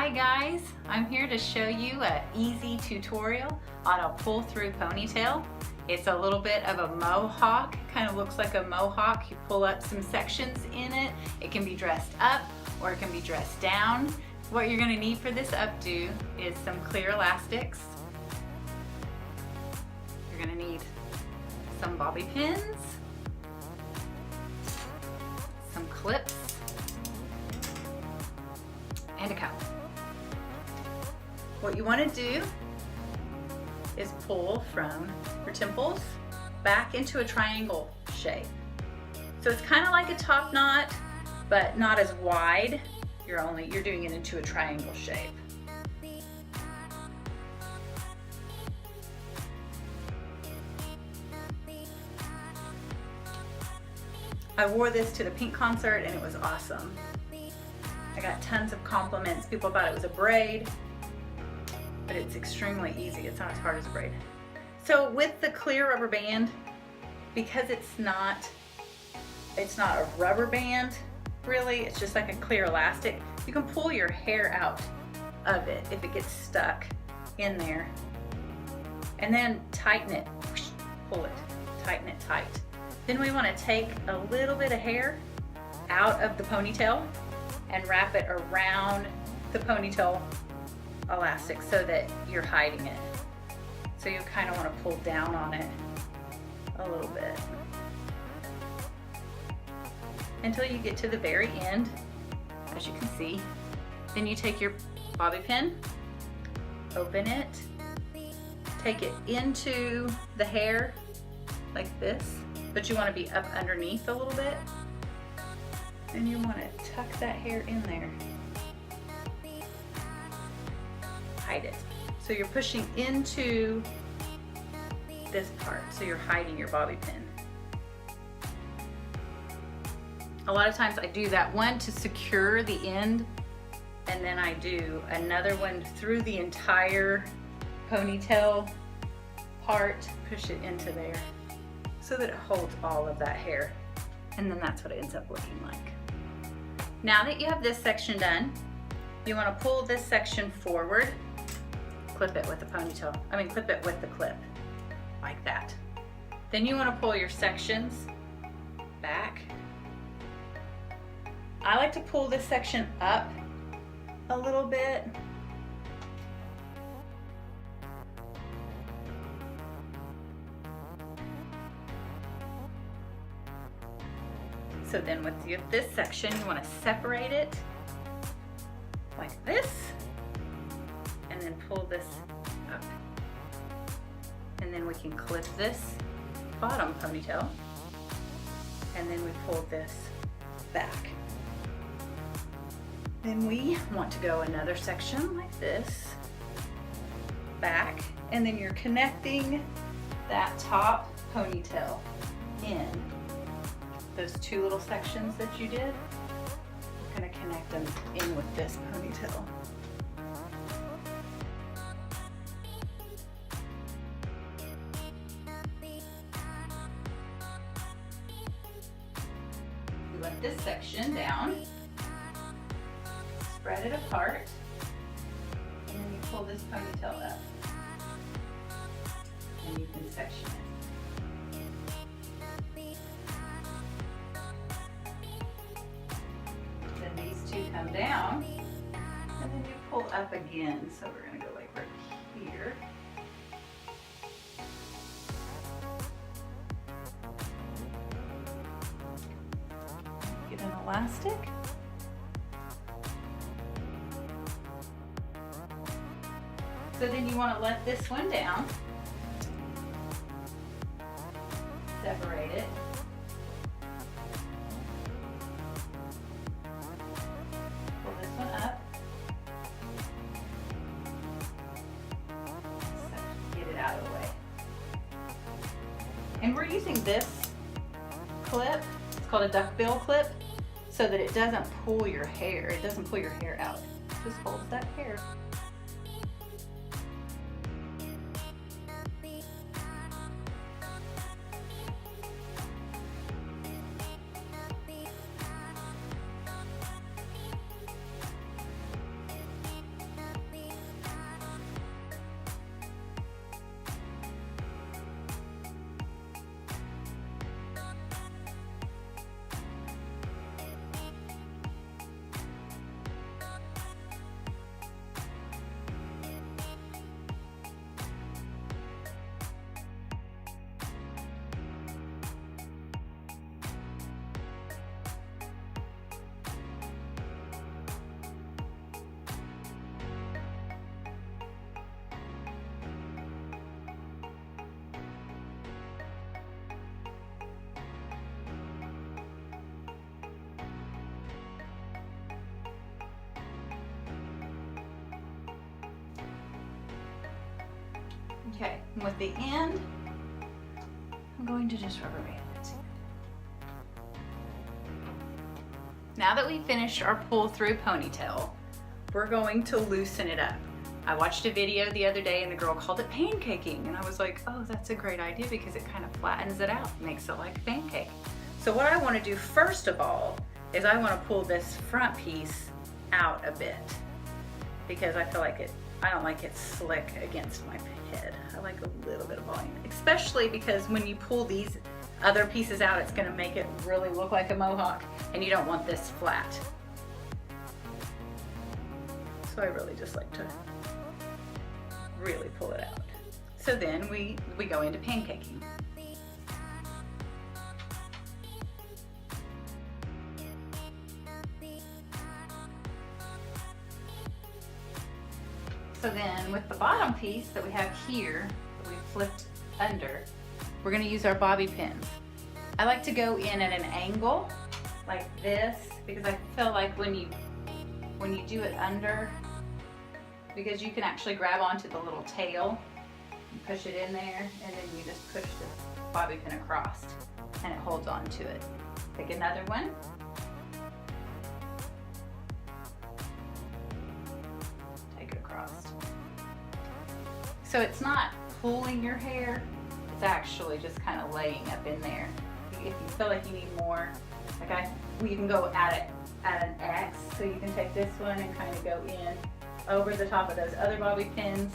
Hi guys, I'm here to show you an easy tutorial on a pull-through ponytail. It's a little bit of a mohawk, kind of looks like a mohawk. You pull up some sections in it. It can be dressed up or it can be dressed down. What you're going to need for this updo is some clear elastics. You're going to need some bobby pins, some clips, and a comb. What you want to do is pull from your temples back into a triangle shape. So it's kind of like a top knot, but not as wide. You're doing it into a triangle shape. I wore this to the Pink concert and it was awesome. I got tons of compliments. People thought it was a braid, but it's extremely easy. It's not as hard as a braid. So with the clear rubber band, because it's not a rubber band, really, it's just like a clear elastic, you can pull your hair out of it if it gets stuck in there. And then tighten it, pull it, tighten it tight. Then we want to take a little bit of hair out of the ponytail and wrap it around the ponytail elastic so that you're hiding it. So you kind of want to pull down on it a little bit until you get to the very end, as you can see. Then you take your bobby pin, open it, take it into the hair like this, but you want to be up underneath a little bit. And you want to tuck that hair in there. Hide it. So you're pushing into this part, so you're hiding your bobby pin. A lot of times I do that one to secure the end, and then I do another one through the entire ponytail part, push it into there so that it holds all of that hair. And then that's what it ends up looking like. Now that you have this section done, you want to pull this section forward, clip it with the ponytail, clip it with the clip, like that. Then you want to pull your sections back. I like to pull this section up a little bit. So then with this section, you want to separate it like this, and then pull this up. And then we can clip this bottom ponytail, and then we pull this back. Then we want to go another section like this, back, and then you're connecting that top ponytail in. Those two little sections that you did, we're going to connect them in with this ponytail. You let this section down, spread it apart, and then you pull this ponytail up, and you can section it. Come down, and then you pull up again. So we're going to go like right here. Get an elastic. So then you want to let this one down, separate it. And we're using this clip, it's called a duckbill clip, so that it doesn't pull your hair. It doesn't pull your hair out. It just holds that hair. Okay, and with the end, I'm going to just rubber band it. Now that we finished our pull through ponytail, we're going to loosen it up. I watched a video the other day and the girl called it pancaking, and I was like, oh, that's a great idea because it kind of flattens it out, makes it like a pancake. So what I want to do first of all is I want to pull this front piece out a bit because I feel like I don't like it slick against my head. I like a little bit of volume, especially because when you pull these other pieces out, it's going to make it really look like a mohawk, and you don't want this flat. So I really just like to really pull it out. So then we go into pancaking. So then with the bottom piece that we have here, that we flipped under, we're going to use our bobby pins. I like to go in at an angle like this because I feel like when you do it under, because you can actually grab onto the little tail and push it in there, and then you just push the bobby pin across and it holds on to it. Pick another one. Take it across. So it's not pulling your hair, it's actually just kind of laying up in there. If you feel like you need more, like you can go at an X, so you can take this one and kind of go in over the top of those other bobby pins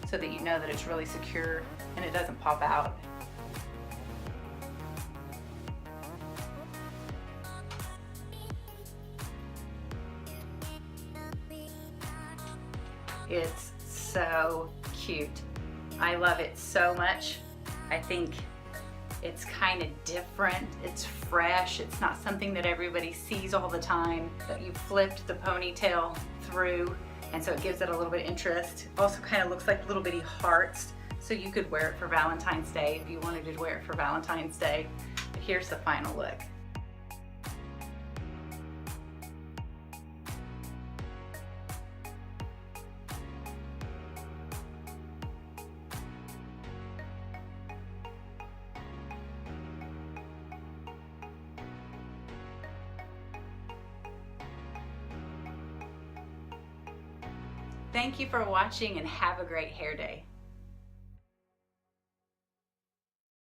so that you know that it's really secure and it doesn't pop out. It's so cute. I love it so much. I think it's kind of different, it's fresh, it's not something that everybody sees all the time. But you flipped the ponytail through, and so it gives it a little bit of interest. Also kind of looks like little bitty hearts, so you could wear it for Valentine's Day if you wanted to wear it for Valentine's Day. But here's the final look. Thank you for watching and have a great hair day.